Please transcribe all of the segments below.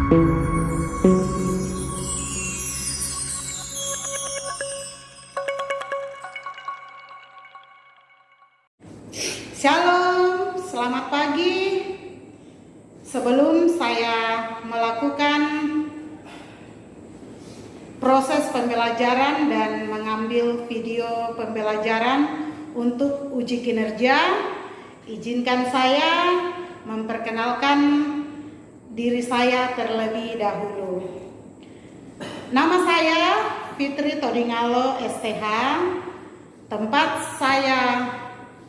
Shalom, selamat pagi. Sebelum saya melakukan proses pembelajaran dan mengambil video pembelajaran untuk uji kinerja, izinkan saya memperkenalkan diri saya terlebih dahulu. Nama saya Fitri Todingalo STH. Tempat saya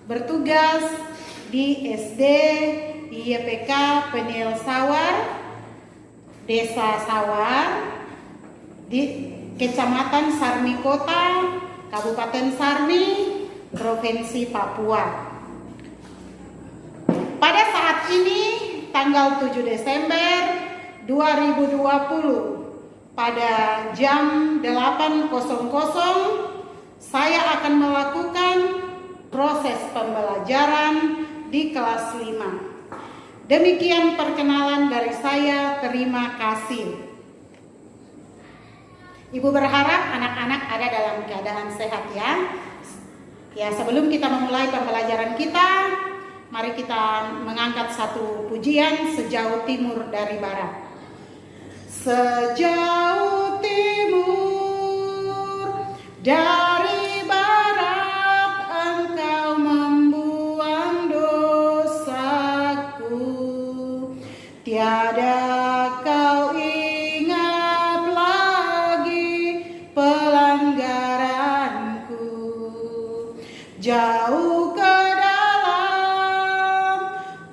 bertugas di SD YPK Peniel Sawar, Desa Sawar, di Kecamatan Sarmi Kota, Kabupaten Sarmi, Provinsi Papua. Pada saat ini, tanggal 7 Desember 2020, pada jam 8.00, saya akan melakukan proses pembelajaran di kelas 5. Demikian perkenalan dari saya, terima kasih. Ibu berharap anak-anak ada dalam keadaan sehat ya. Ya, sebelum kita memulai pembelajaran kita, mari kita mengangkat satu pujian, Sejauh Timur dari Barat. Sejauh timur dari tiada kau ingat lagi pelanggaranku, jauh ke dalam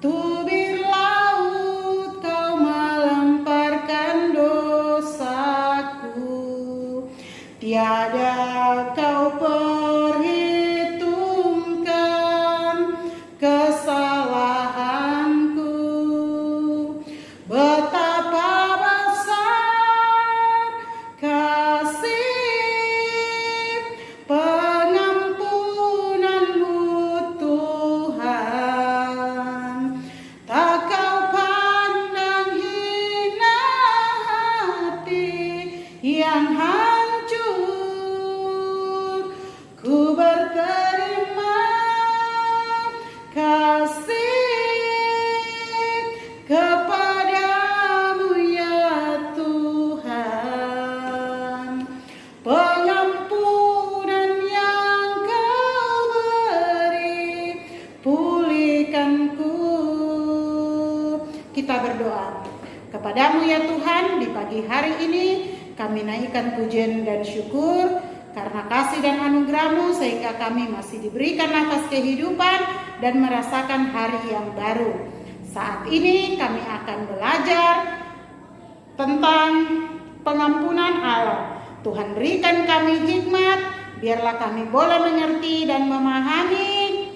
tubir laut kau melemparkan dosaku, tiada kau perhitungkan kesalahan. Betapa besar kasih pengampunanmu Tuhan, tak kau pandang hina hati yang hancur, ku berterima kasih kepadamu ya Tuhan, pengampunan yang kau beri pulihkanku. Kita berdoa. Kepadamu ya Tuhan, di pagi hari ini kami naikkan pujian dan syukur karena kasih dan anugerah-Mu sehingga kami masih diberikan nafas kehidupan dan merasakan hari yang baru. Saat ini kami akan belajar tentang pengampunan Allah. Tuhan berikan kami hikmat, biarlah kami boleh mengerti dan memahami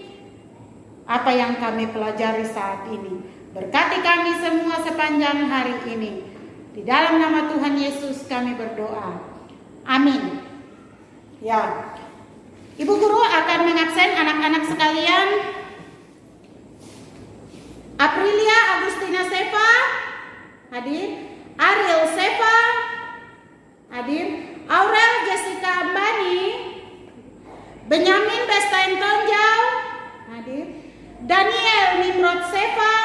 apa yang kami pelajari saat ini. Berkati kami semua sepanjang hari ini. Di dalam nama Tuhan Yesus kami berdoa. Amin. Ya, Ibu Guru akan mengabsen anak-anak sekalian. Aprilia Agustina Seva hadir, Ariel Seva hadir, Aurel Jessica Ambani, Benyamin Bestain Tonjau hadir, Daniel Nimrod Seva,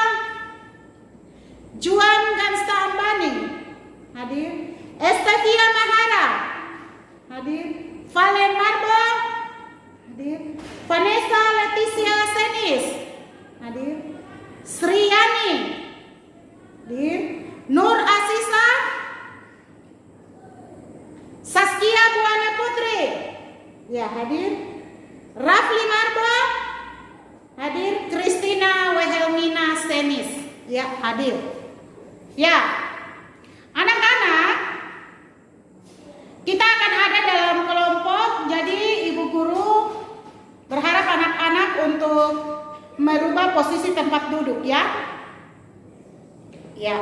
Juan Gansta Ambani hadir, Estevia Mahara hadir, Valen Marbo hadir, Vanessa Leticia Senis hadir, Sriyani hadir, Nur Asisa, Saskia Buana Putri ya hadir, Rafli Marbo hadir, Kristina Wehelmina Senis ya hadir. Ya, anak-anak, kita akan ada dalam kelompok. Jadi Ibu Guru berharap anak-anak untuk merubah posisi tempat duduk ya. Ya.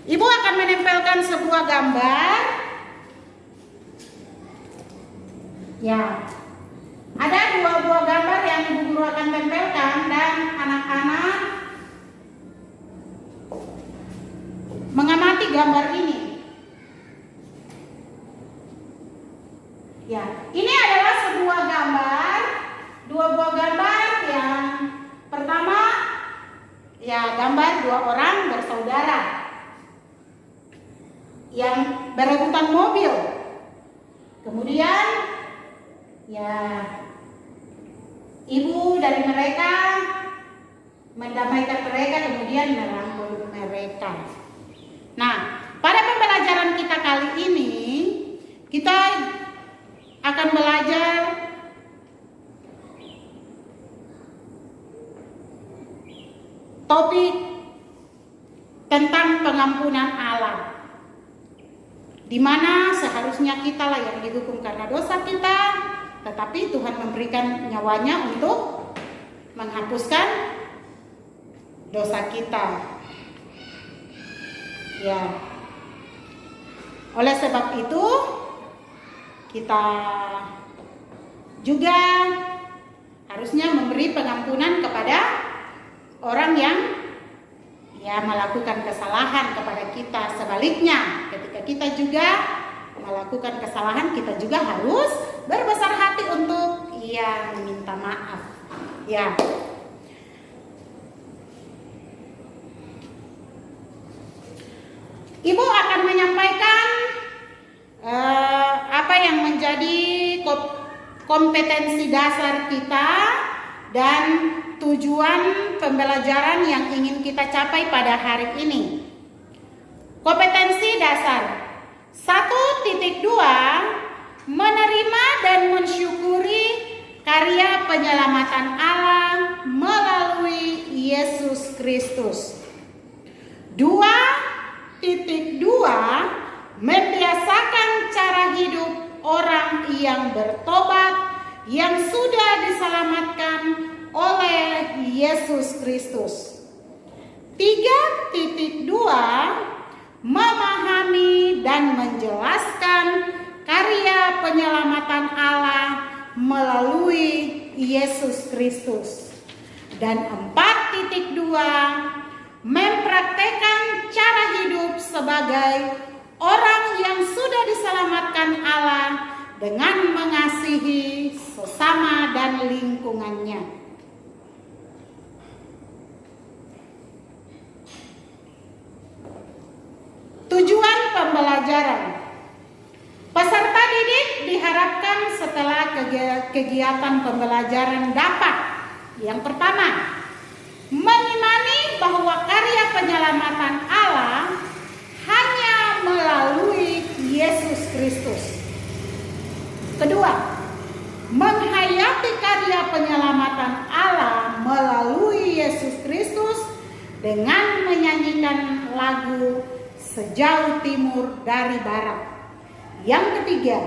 Ibu akan menempelkan sebuah gambar. Ya. Ada dua buah gambar yang Ibu Guru akan tempelkan gambar ini. Ya, ini adalah sebuah gambar, dua buah gambar. Yang pertama, ya gambar dua orang bersaudara yang berebutan mobil. Kemudian, ya ibu dari mereka mendamaikan mereka, kemudian merangkul mereka. Nah, pada pembelajaran kita kali ini, kita akan belajar topik tentang pengampunan Allah, di mana seharusnya kita lah yang dihukum karena dosa kita, tetapi Tuhan memberikan nyawanya untuk menghapuskan dosa kita. Ya, oleh sebab itu kita juga harusnya memberi pengampunan kepada orang yang melakukan kesalahan kepada kita. Sebaliknya, ketika kita juga melakukan kesalahan, kita juga harus berbesar hati untuk meminta maaf. Ya. Ibu akan menyampaikan apa yang menjadi kompetensi dasar kita dan tujuan pembelajaran yang ingin kita capai pada hari ini. Kompetensi dasar 1.2, menerima dan mensyukuri karya penyelamatan Allah melalui Yesus Kristus. 2.2, membiasakan cara hidup orang yang bertobat, yang sudah diselamatkan oleh Yesus Kristus. 3.2, memahami dan menjelaskan karya penyelamatan Allah melalui Yesus Kristus. Dan 4.2, mempraktekkan cara hidup sebagai orang yang sudah diselamatkan Allah dengan mengasihi sesama dan lingkungannya. Tujuan pembelajaran. Peserta didik diharapkan setelah kegiatan pembelajaran dapat, yang pertama, mengimani bahwa karya penyelamatan Allah hanya melalui Yesus Kristus. Kedua, menghayati karya penyelamatan Allah melalui Yesus Kristus dengan menyanyikan lagu Sejauh Timur dari Barat. Yang ketiga,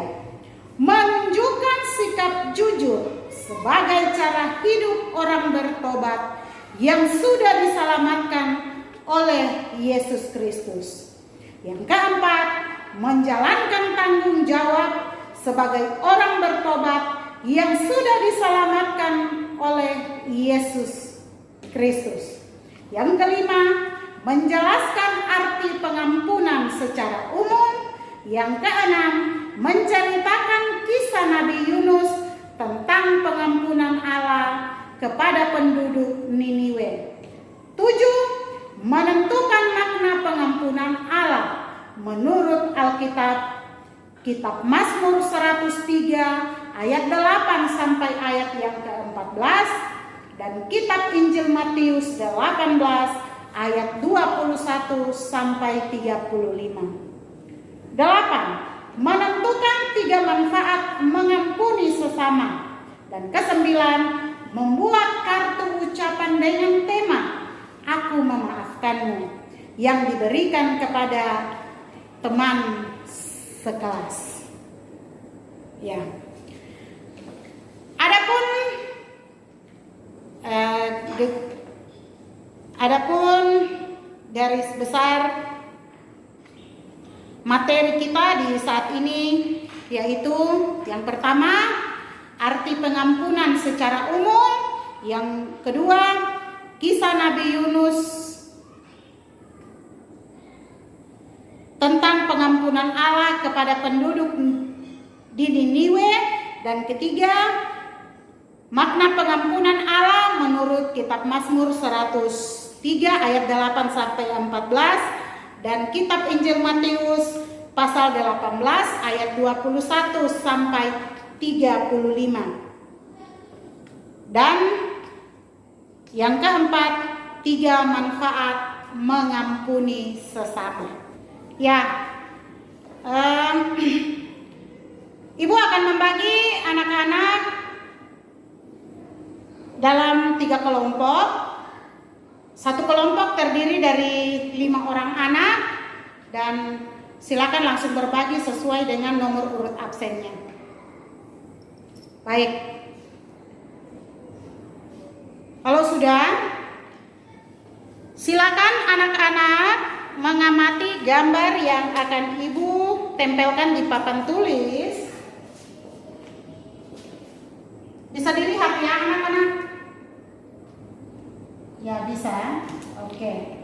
menunjukkan sikap jujur sebagai cara hidup orang bertobat yang sudah diselamatkan oleh Yesus Kristus. Yang keempat, menjalankan tanggung jawab sebagai orang bertobat yang sudah diselamatkan oleh Yesus Kristus. Yang kelima, menjelaskan arti pengampunan secara umum. Yang keenam, menceritakan kisah Nabi Yunus tentang pengampunan Allah kepada penduduk Niniwe. 7. Menentukan makna pengampunan Allah menurut Alkitab, Kitab Mazmur 103 ayat 8 sampai ayat yang ke-14 dan Kitab Injil Matius 18 ayat 21 sampai 35. 8. Menentukan 3 manfaat mengampuni sesama. Dan ke-9, membuat kartu ucapan dengan tema Aku Memaafkanmu yang diberikan kepada teman sekelas. Ya. Adapun garis besar materi kita di saat ini yaitu yang pertama, arti pengampunan secara umum. Yang kedua, kisah Nabi Yunus. pengampunan Allah kepada penduduk di Niniwe. Dan ketiga, makna pengampunan Allah menurut kitab Mazmur 103 ayat 8 sampai 14 dan kitab Injil Matius pasal 18 ayat 21 sampai 35. Dan yang keempat, 3 manfaat mengampuni sesama. Ya, Ibu akan membagi anak-anak dalam 3 kelompok. Satu kelompok terdiri dari 5 orang anak dan silakan langsung berbagi sesuai dengan nomor urut absennya. Baik. Kalau sudah, silakan anak-anak mengamati gambar yang akan Ibu tempelkan di papan tulis. Bisa dilihat ya anak-anak? Ya bisa. Oke.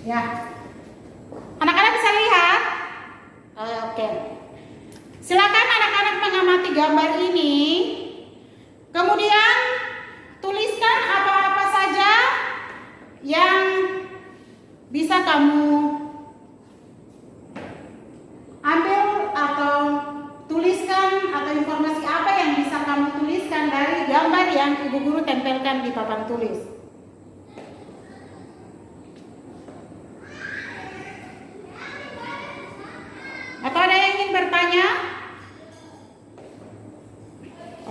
Ya, anak-anak bisa lihat? Oke. Silakan anak-anak mengamati gambar ini. Kemudian tuliskan apa-apa saja yang bisa kamu ambil atau tuliskan, atau informasi apa yang bisa kamu tuliskan dari gambar yang Ibu Guru tempelkan di papan tulis. Atau ada yang ingin bertanya?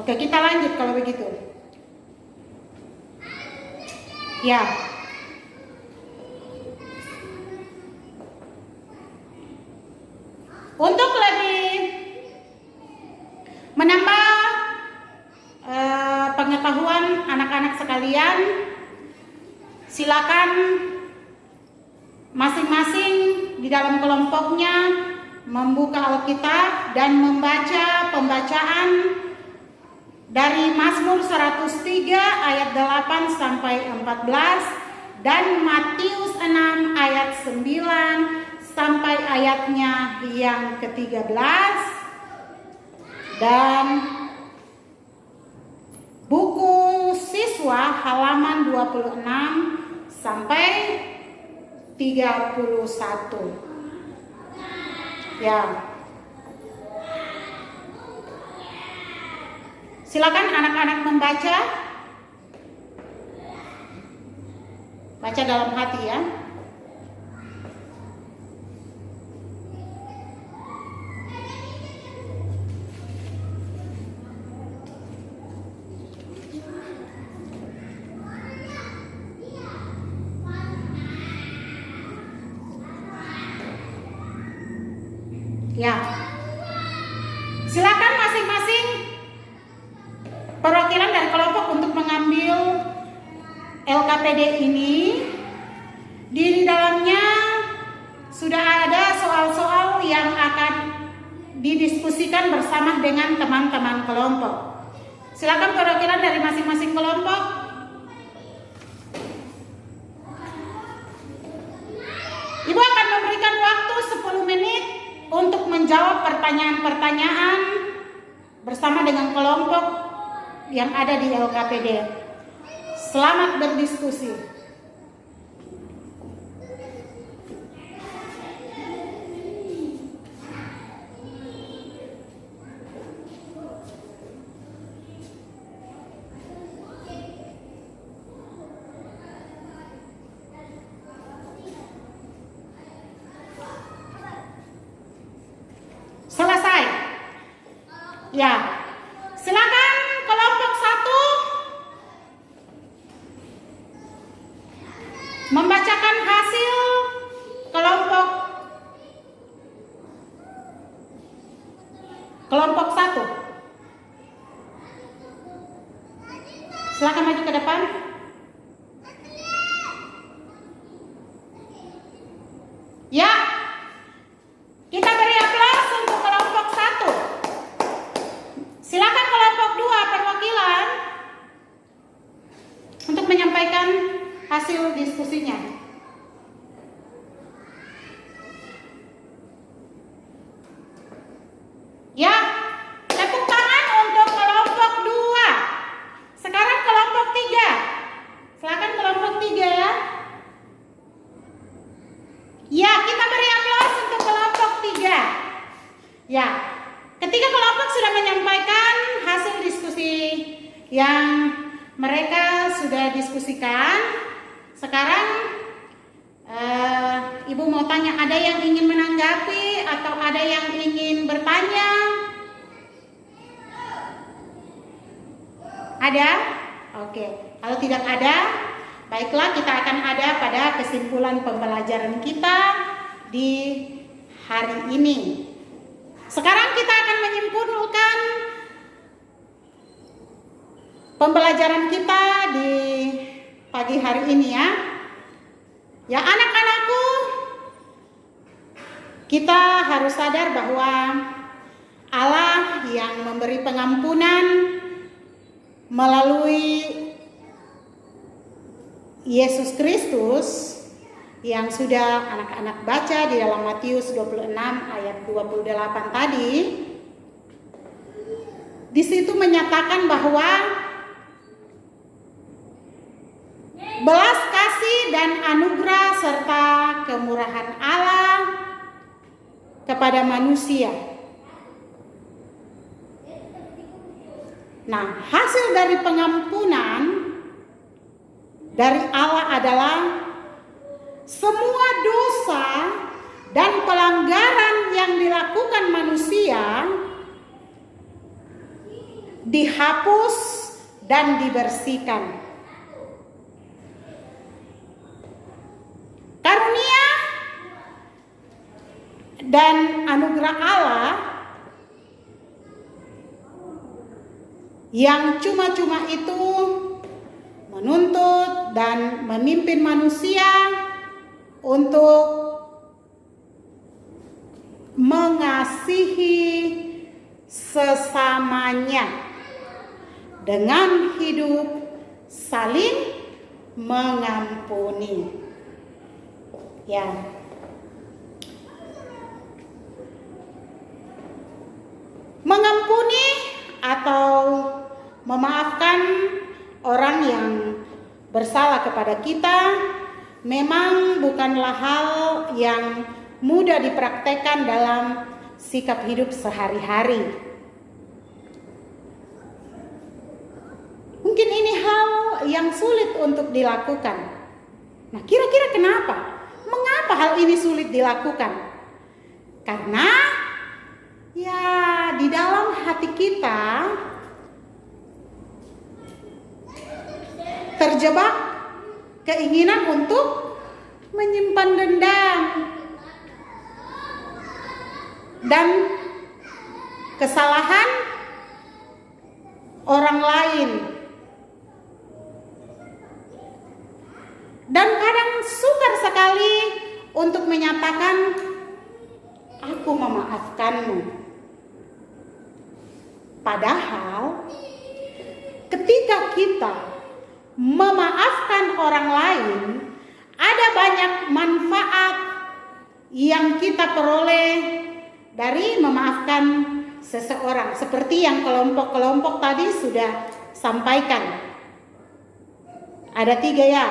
Oke, kita lanjut kalau begitu. Ya. Untuk lebih menambah pengetahuan anak-anak sekalian, silakan masing-masing di dalam kelompoknya membuka Alkitab dan membaca pembacaan dari Mazmur 103 ayat 8 sampai 14 dan Matius 6 ayat 9 sampai ayatnya yang ke-13 dan buku siswa halaman 26 sampai 31. Ya. Silakan anak-anak membaca. Baca dalam hati ya. Ya, silakan masing-masing perwakilan dari kelompok untuk mengambil LKPD ini. Di dalamnya sudah ada soal-soal yang akan didiskusikan bersama dengan teman-teman kelompok. Silakan perwakilan dari masing-masing kelompok. Ibu akan memberikan waktu 10 menit untuk menjawab pertanyaan-pertanyaan bersama dengan kelompok yang ada di LKPD. Selamat berdiskusi. Selesai? Ya. Silakan kelompok 1 membacakan hasil kelompok 1. Silakan maju ke depan. Ya. Kita beri aplaus untuk kelompok 1. Silakan kelompok 2 perwakilan untuk menyampaikan hasil diskusinya. Ya, tepuk tangan untuk kelompok 2. Sekarang kelompok 3. Silakan kelompok 3 ya. Ya, kita beri aplaus untuk kelompok 3. Ya, ketiga kelompok sudah menyampaikan hasil diskusi yang mereka sudah diskusikan. Sekarang Ibu mau tanya, ada yang ingin menanggapi atau ada yang ingin bertanya? Ada? Oke, kalau tidak ada, baiklah, kita akan ada pada kesimpulan pembelajaran kita di hari ini. Sekarang kita akan menyimpulkan pembelajaran kita di pagi hari ini ya. Ya anak-anakku, kita harus sadar bahwa Allah yang memberi pengampunan melalui Yesus Kristus yang sudah anak-anak baca di dalam Matius 26 ayat 28 tadi. Di situ menyatakan bahwa belas kasih dan anugerah serta kemurahan Allah kepada manusia. Nah, hasil dari pengampunan dari Allah adalah semua dosa dan pelanggaran yang dilakukan manusia dihapus dan dibersihkan. Karunia dan anugerah Allah yang cuma-cuma itu menuntut dan memimpin manusia untuk mengasihi sesamanya dengan hidup saling mengampuni. Ya. Mengampuni atau memaafkan orang yang bersalah kepada kita memang bukanlah hal yang mudah dipraktekkan dalam sikap hidup sehari-hari. Mungkin ini hal yang sulit untuk dilakukan. Nah, kira-kira kenapa? Mengapa hal ini sulit dilakukan? Karena ya di dalam hati kita terjebak keinginan untuk menyimpan dendam dan kesalahan orang lain dan kadang sukar sekali untuk menyatakan, aku memaafkanmu. Padahal ketika kita memaafkan orang lain, ada banyak manfaat yang kita peroleh dari memaafkan seseorang. Seperti yang kelompok-kelompok tadi sudah sampaikan. Ada 3 ya.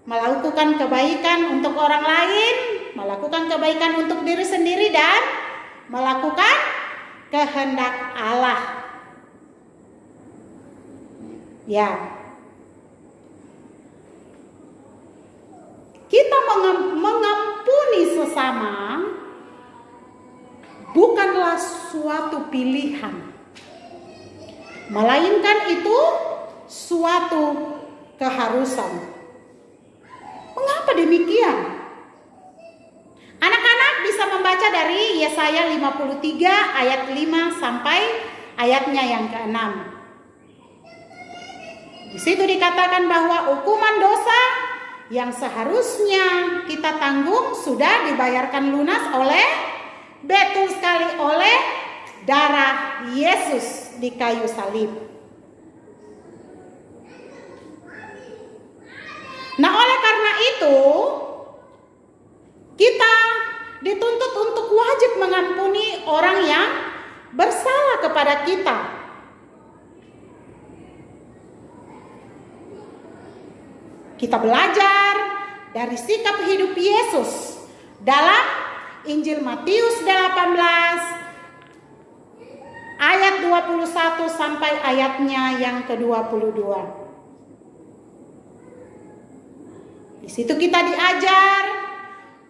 Melakukan kebaikan untuk orang lain, melakukan kebaikan untuk diri sendiri, dan melakukan kehendak Allah. Ya. Kita mengampuni sesama bukanlah suatu pilihan, melainkan itu suatu keharusan. Mengapa demikian? Anak-anak bisa membaca dari Yesaya 53 ayat 5 sampai ayatnya yang ke-6. Di situ dikatakan bahwa hukuman dosa yang seharusnya kita tanggung sudah dibayarkan lunas oleh, betul sekali, oleh darah Yesus di kayu salib. Nah, oleh karena itu kita dituntut untuk wajib mengampuni orang yang bersalah kepada kita. Kita belajar dari sikap hidup Yesus dalam Injil Matius 18 ayat 21 sampai ayatnya yang ke-22. Di situ kita diajar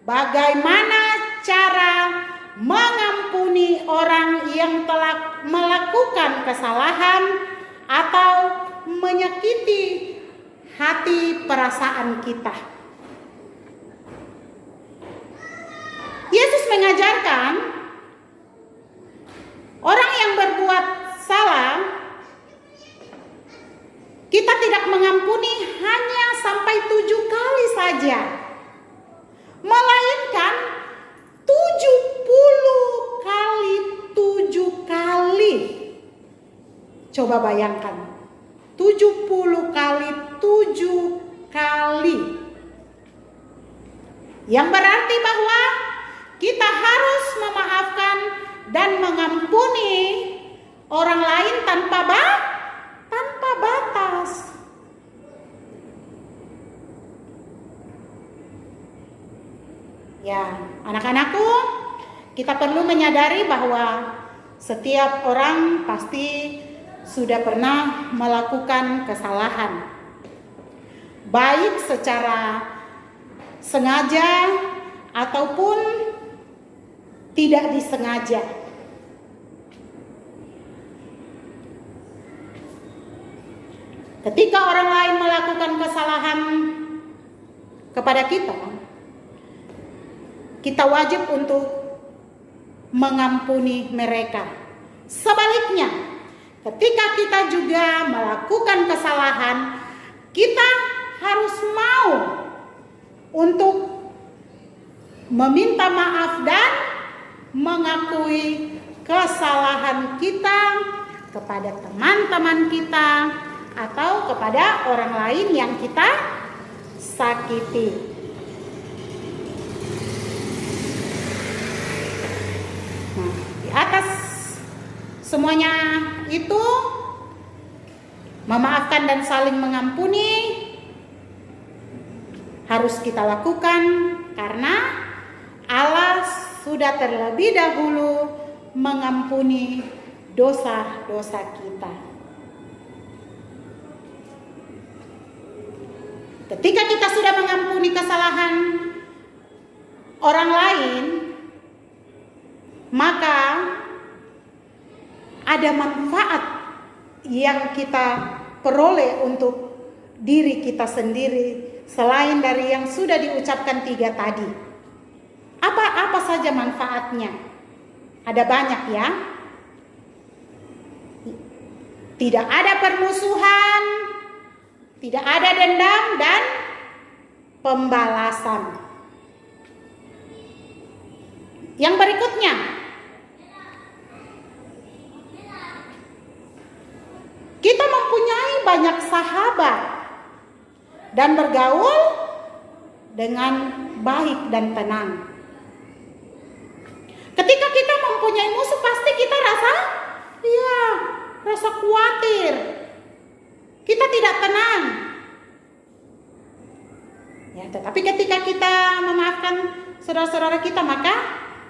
bagaimana cara mengampuni orang yang telah melakukan kesalahan atau menyakiti hati perasaan kita. Yesus mengajarkan orang yang berbuat salah, kita tidak mengampuni hanya sampai 7 kali saja, melainkan 70 kali 7 kali. Coba bayangkan, 70 kali 7 kali. Yang berarti bahwa kita harus memaafkan dan mengampuni orang lain tanpa batas. Ya, anak-anakku, kita perlu menyadari bahwa setiap orang pasti sudah pernah melakukan kesalahan, baik secara sengaja ataupun tidak disengaja. Ketika orang lain melakukan kesalahan kepada kita wajib untuk mengampuni mereka. Sebaliknya, ketika kita juga melakukan kesalahan, kita harus mau untuk meminta maaf dan mengakui kesalahan kita kepada teman-teman kita atau kepada orang lain yang kita sakiti. Nah, di atas semuanya itu, memaafkan dan saling mengampuni harus kita lakukan karena Allah sudah terlebih dahulu mengampuni dosa-dosa kita. Ketika kita sudah mengampuni kesalahan orang lain, maka ada manfaat yang kita peroleh untuk diri kita sendiri selain dari yang sudah diucapkan 3 tadi. Apa saja manfaatnya? Ada banyak ya. Tidak ada permusuhan, tidak ada dendam, dan pembalasan. Yang berikutnya, kita mempunyai banyak sahabat dan bergaul dengan baik dan tenang. Ketika kita mempunyai musuh, pasti kita rasa khawatir. Kita tidak tenang. Ya, tetapi ketika kita memaafkan saudara-saudara kita, maka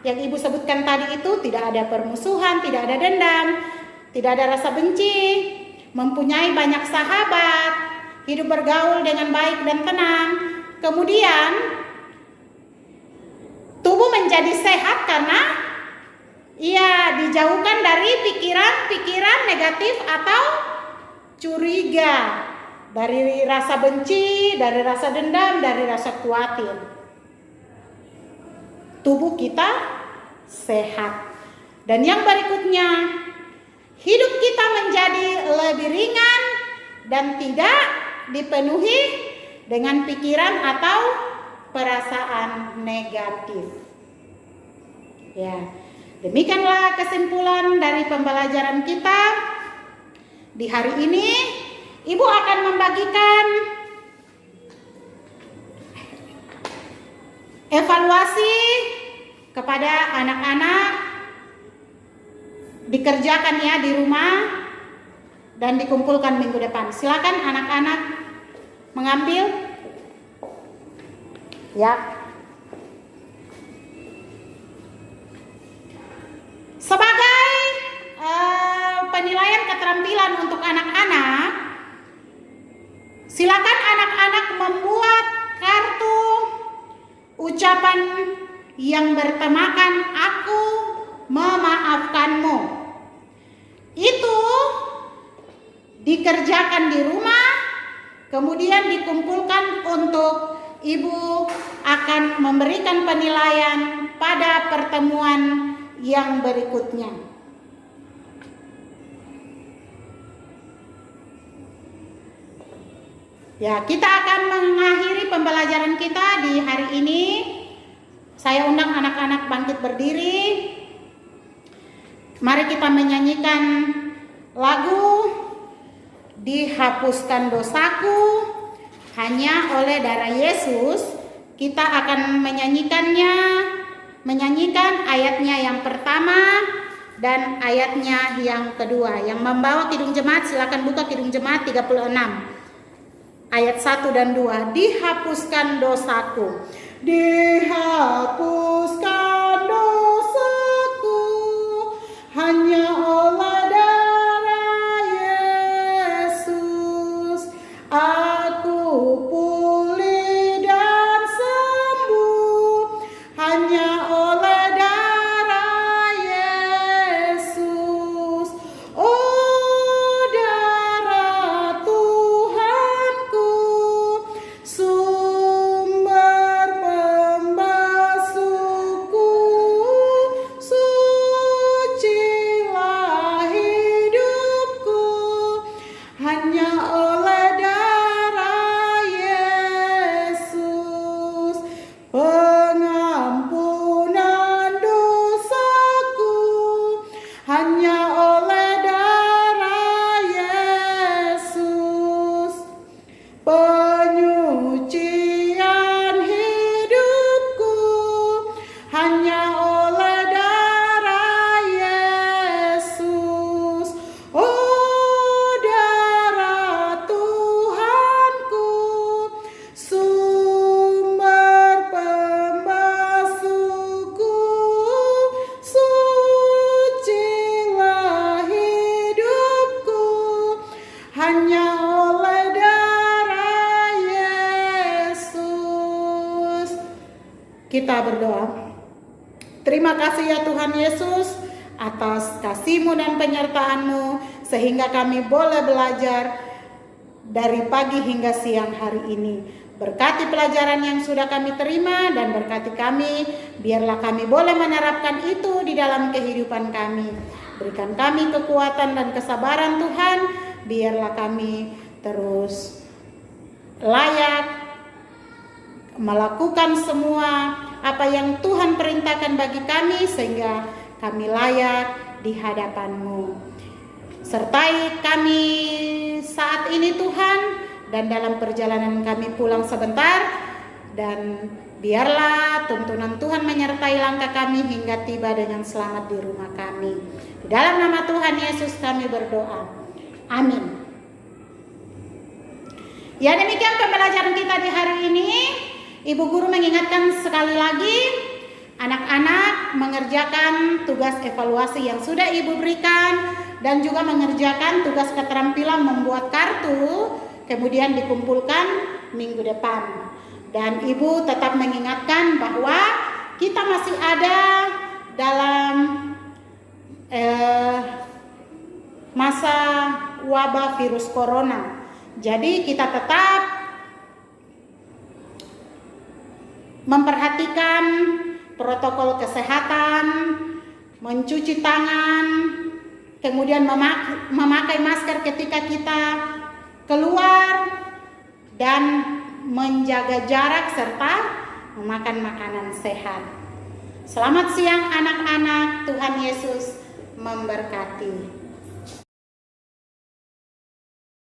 yang Ibu sebutkan tadi itu tidak ada permusuhan, tidak ada dendam, tidak ada rasa benci, mempunyai banyak sahabat, hidup bergaul dengan baik dan tenang. Kemudian tubuh menjadi sehat karena ia dijauhkan dari pikiran-pikiran negatif atau curiga, dari rasa benci, dari rasa dendam, dari rasa khawatir. Tubuh kita sehat. Dan yang berikutnya, hidup kita menjadi lebih ringan dan tidak dipenuhi dengan pikiran atau perasaan negatif. Ya, demikianlah kesimpulan dari pembelajaran kita di hari ini. Ibu akan membagikan evaluasi kepada anak-anak, dikerjakan ya di rumah dan dikumpulkan minggu depan. Silakan anak-anak mengambil. Ya. Sebagai penilaian keterampilan untuk anak-anak, silakan anak-anak membuat kartu ucapan yang bertemakan "Aku memaafkanmu". Itu dikerjakan di rumah, kemudian dikumpulkan untuk Ibu akan memberikan penilaian pada pertemuan yang berikutnya. Ya, kita akan mengakhiri pembelajaran kita di hari ini. Saya undang anak-anak bangkit berdiri. Mari kita menyanyikan lagu "Dihapuskan Dosaku" hanya oleh darah Yesus. Kita akan menyanyikan ayatnya yang pertama dan ayatnya yang kedua. Yang membawa Kidung Jemaat silakan buka Kidung Jemaat 36. Ayat 1 dan 2. Dihapuskan dosaku. Dihapuskan dosaku hanya oleh darah Yesus. Aku pulih dan sembuh hanya oleh darah Yesus. Oh, darah Tuhanku, sumber pembasuhku, sucilah hidupku hanya oleh darah Yesus. Pengampunan dosaku hanya oleh darah Yesus. Penyucian hidupku hanya oleh darah Yesus. Oh, darah Tuhanku, sumber pembasuhku, sucilah hidupku hanya oleh darah Yesus. Kita berdoa. Terima kasih ya Tuhan Yesus atas kasih-Mu dan penyertaan-Mu sehingga kami boleh belajar dari pagi hingga siang hari ini. Berkati pelajaran yang sudah kami terima dan berkati kami, biarlah kami boleh menerapkan itu di dalam kehidupan kami. Berikan kami kekuatan dan kesabaran Tuhan, biarlah kami terus layak melakukan semua apa yang Tuhan perintahkan bagi kami sehingga kami layak di hadapan-Mu. Sertai kami saat ini Tuhan, dan dalam perjalanan kami pulang sebentar, dan biarlah tuntunan Tuhan menyertai langkah kami hingga tiba dengan selamat di rumah kami. Di dalam nama Tuhan Yesus kami berdoa. Amin. Ya, demikian pembelajaran kita di hari ini. Ibu guru mengingatkan sekali lagi, anak-anak mengerjakan tugas evaluasi yang sudah ibu berikan dan juga mengerjakan tugas keterampilan membuat kartu, kemudian dikumpulkan minggu depan. Dan ibu tetap mengingatkan bahwa kita masih ada dalam masa wabah virus corona. Jadi kita tetap memperhatikan protokol kesehatan, mencuci tangan, kemudian memakai masker ketika kita keluar, dan menjaga jarak serta memakan makanan sehat. Selamat siang anak-anak, Tuhan Yesus memberkati.